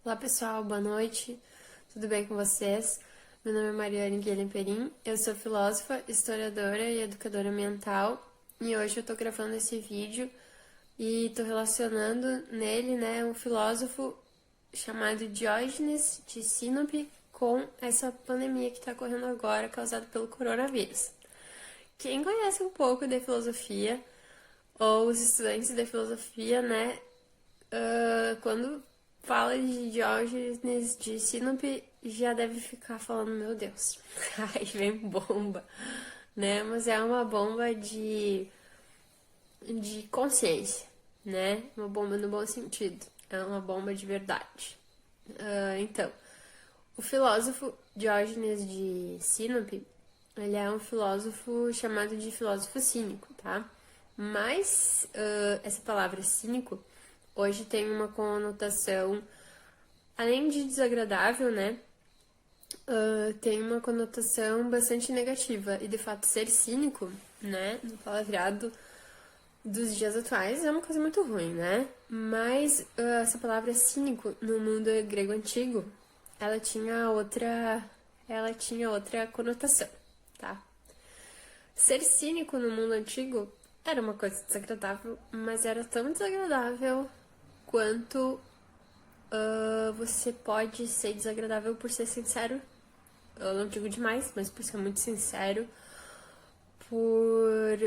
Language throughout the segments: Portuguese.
Olá pessoal, boa noite, tudo bem com vocês? Meu nome é Mariane Guilherme Perim, eu sou filósofa, historiadora e educadora ambiental e hoje eu tô gravando esse vídeo e tô relacionando nele, um filósofo chamado Diógenes de Sinope com essa pandemia que tá ocorrendo agora causada pelo coronavírus. Quem conhece um pouco de filosofia ou os estudantes de filosofia, quando fala de Diógenes de Sinope, já deve ficar falando, meu Deus, aí vem bomba, né? Mas é uma bomba de consciência, né? Uma bomba no bom sentido, é uma bomba de verdade. Então, o filósofo Diógenes de Sinope, ele é um filósofo chamado de filósofo cínico, tá? Mas essa palavra cínico hoje tem uma conotação, além de desagradável, tem uma conotação bastante negativa. E de fato, ser cínico, né, no palavreado dos dias atuais é uma coisa muito ruim, né? Mas essa palavra cínico no mundo grego antigo, ela tinha outra conotação, tá? Ser cínico no mundo antigo era uma coisa desagradável, mas era tão desagradável quanto você pode ser desagradável por ser sincero. Eu não digo demais, mas por ser muito sincero, por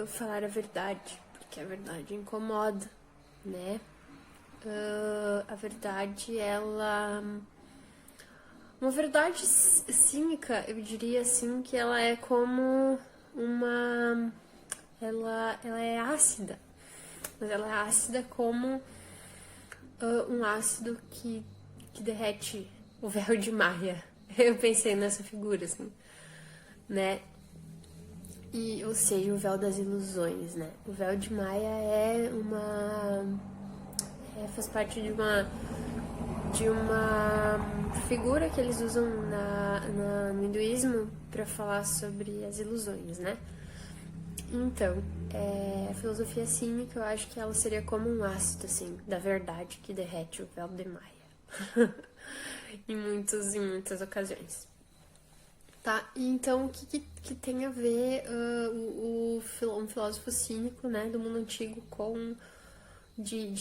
falar a verdade, porque a verdade incomoda, né? A verdade, ela. Uma verdade cínica, eu diria assim, que ela é como uma. Ela é ácida, mas ela é ácida como um ácido que derrete o véu de Maia. Eu pensei nessa figura, assim, né? E, ou seja, o véu das ilusões, né? O véu de Maia faz parte de uma figura que eles usam no hinduísmo para falar sobre as ilusões, né? Então, a filosofia cínica, eu acho que ela seria como um ácido, assim, da verdade que derrete o véu de Maia. em muitas ocasiões. Tá, e então o que tem a ver um filósofo cínico, né, do mundo antigo com de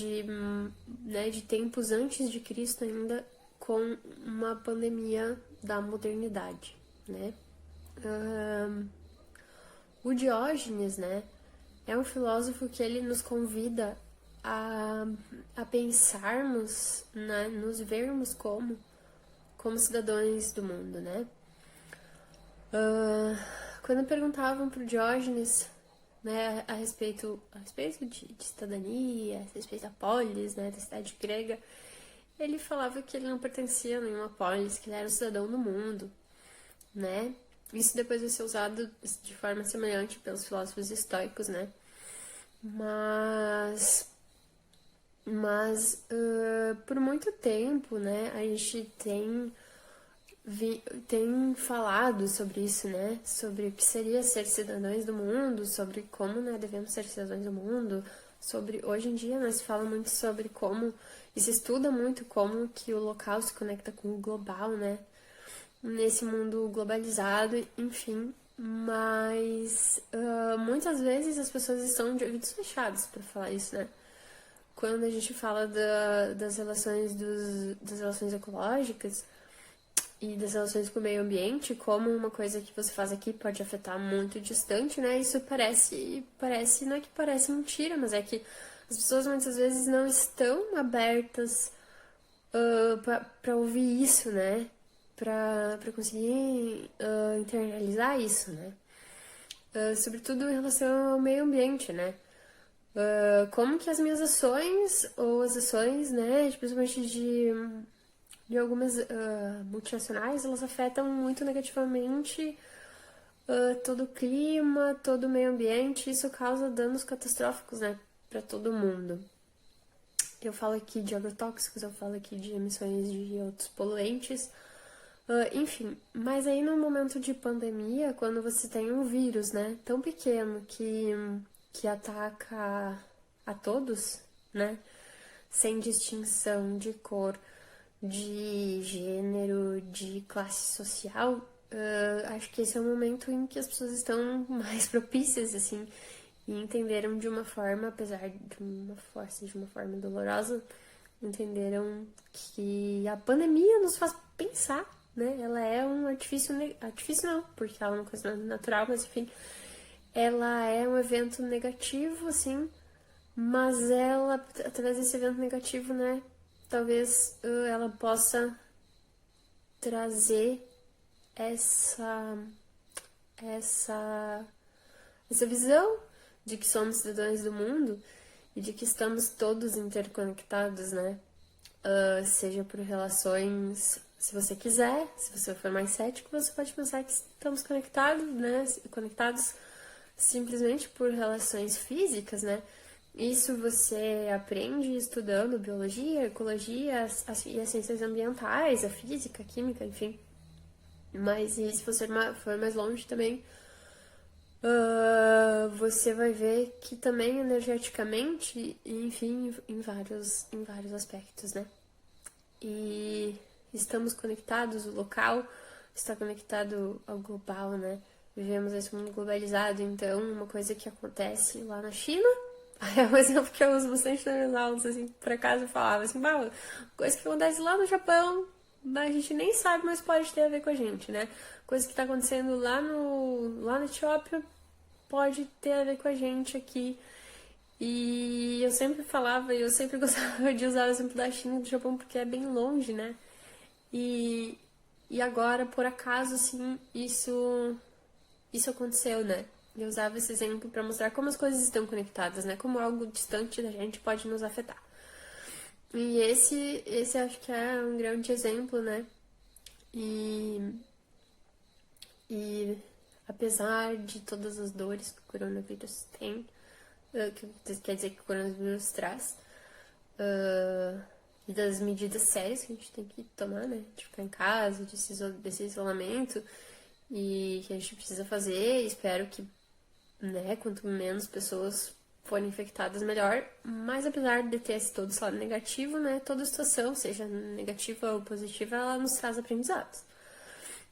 tempos antes de Cristo ainda, com uma pandemia da modernidade, né? O Diógenes, né, é um filósofo que ele nos convida a pensarmos, né, nos vermos como cidadãos do mundo, né? Quando perguntavam pro Diógenes, né, a respeito de cidadania, a respeito da polis, né, da cidade grega, ele falava que ele não pertencia a nenhuma polis, que ele era um cidadão do mundo, né? Isso depois vai ser usado de forma semelhante pelos filósofos estoicos, né? Mas por muito tempo, né, a gente tem falado sobre isso, né? Sobre o que seria ser cidadãos do mundo, sobre como, né, devemos ser cidadãos do mundo, sobre hoje em dia, né, se fala muito sobre como, e se estuda muito como que o local se conecta com o global, né? Nesse mundo globalizado, enfim. Mas muitas vezes as pessoas estão de ouvidos fechados para falar isso, né? Quando a gente fala das relações ecológicas e das relações com o meio ambiente, como uma coisa que você faz aqui pode afetar muito distante, né? Isso não é que parece mentira, mas é que as pessoas muitas vezes não estão abertas para ouvir isso, né? Para conseguir internalizar isso, né? Sobretudo em relação ao meio ambiente, né? Como que as minhas ações, ou as ações, né, principalmente de algumas multinacionais, elas afetam muito negativamente todo o clima, todo o meio ambiente, e isso causa danos catastróficos, né, para todo mundo. Eu falo aqui de agrotóxicos, eu falo aqui de emissões de outros poluentes, enfim, mas aí no momento de pandemia, quando você tem um vírus, né, tão pequeno que ataca a todos, né, sem distinção de cor, de gênero, de classe social, acho que esse é o momento em que as pessoas estão mais propícias, assim, e entenderam de uma forma, apesar de uma forma dolorosa, entenderam que a pandemia nos faz pensar, né? Ela é um artifício, artifício não, porque ela é uma coisa natural, mas enfim, ela é um evento negativo, assim, mas ela, através desse evento negativo, né, talvez ela possa trazer essa, essa, essa visão de que somos cidadãos do mundo e de que estamos todos interconectados, né? Seja por relações, se você quiser, se você for mais cético, você pode pensar que estamos conectados, né? Conectados simplesmente por relações físicas, né? Isso você aprende estudando biologia, ecologia e as ciências ambientais, a física, a química, enfim. Mas e se você for mais longe também, você vai ver que também energeticamente, enfim, em vários aspectos, né? E estamos conectados, o local está conectado ao global, né? Vivemos esse mundo globalizado, então uma coisa que acontece lá na China é um exemplo que eu uso bastante nas minhas aulas, assim, por acaso eu falava assim, coisa que acontece lá no Japão, a gente nem sabe, mas pode ter a ver com a gente, né? Coisa que tá acontecendo lá na Etiópia pode ter a ver com a gente aqui. E eu sempre falava, e eu sempre gostava de usar o exemplo da China e do Japão, porque é bem longe, né? E, e agora, por acaso, assim, isso aconteceu, né? Eu usava esse exemplo para mostrar como as coisas estão conectadas, né? Como algo distante da gente pode nos afetar. E esse acho que é um grande exemplo, né? E apesar de todas as dores que o coronavírus tem, que quer dizer que o coronavírus traz, e das medidas sérias que a gente tem que tomar, né? De ficar em casa, desse isolamento, e que a gente precisa fazer. Espero que, né, quanto menos pessoas forem infectadas, melhor. Mas apesar de ter esse todo esse lado negativo, né, toda situação, seja negativa ou positiva, ela nos traz aprendizados.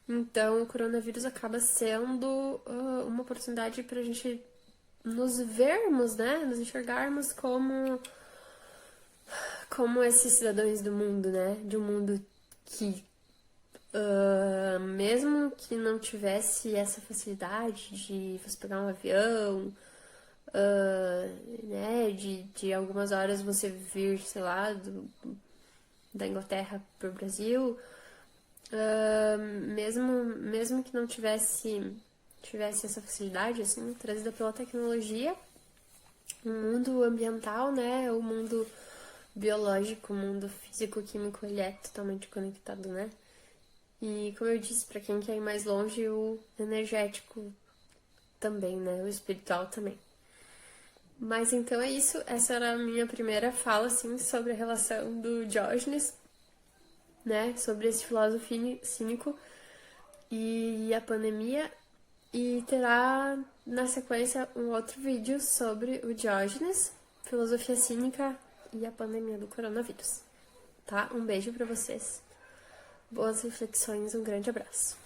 Então, o coronavírus acaba sendo uma oportunidade para a gente nos vermos, né, nos enxergarmos como esses cidadãos do mundo, né, de um mundo que mesmo que não tivesse essa facilidade de você pegar um avião, né, de algumas horas você vir, sei lá, da Inglaterra para o Brasil, mesmo que não tivesse essa facilidade, assim, trazida pela tecnologia, o mundo ambiental, né, o mundo biológico, o mundo físico, químico, ele é totalmente conectado, né? E como eu disse, para quem quer ir mais longe, o energético também, né? O espiritual também. Mas então é isso. Essa era a minha primeira fala, assim, sobre a relação do Diógenes, né? Sobre esse filósofo cínico e a pandemia. E terá, na sequência, um outro vídeo sobre o Diógenes, filosofia cínica e a pandemia do coronavírus. Tá? Um beijo para vocês. Boas reflexões, um grande abraço.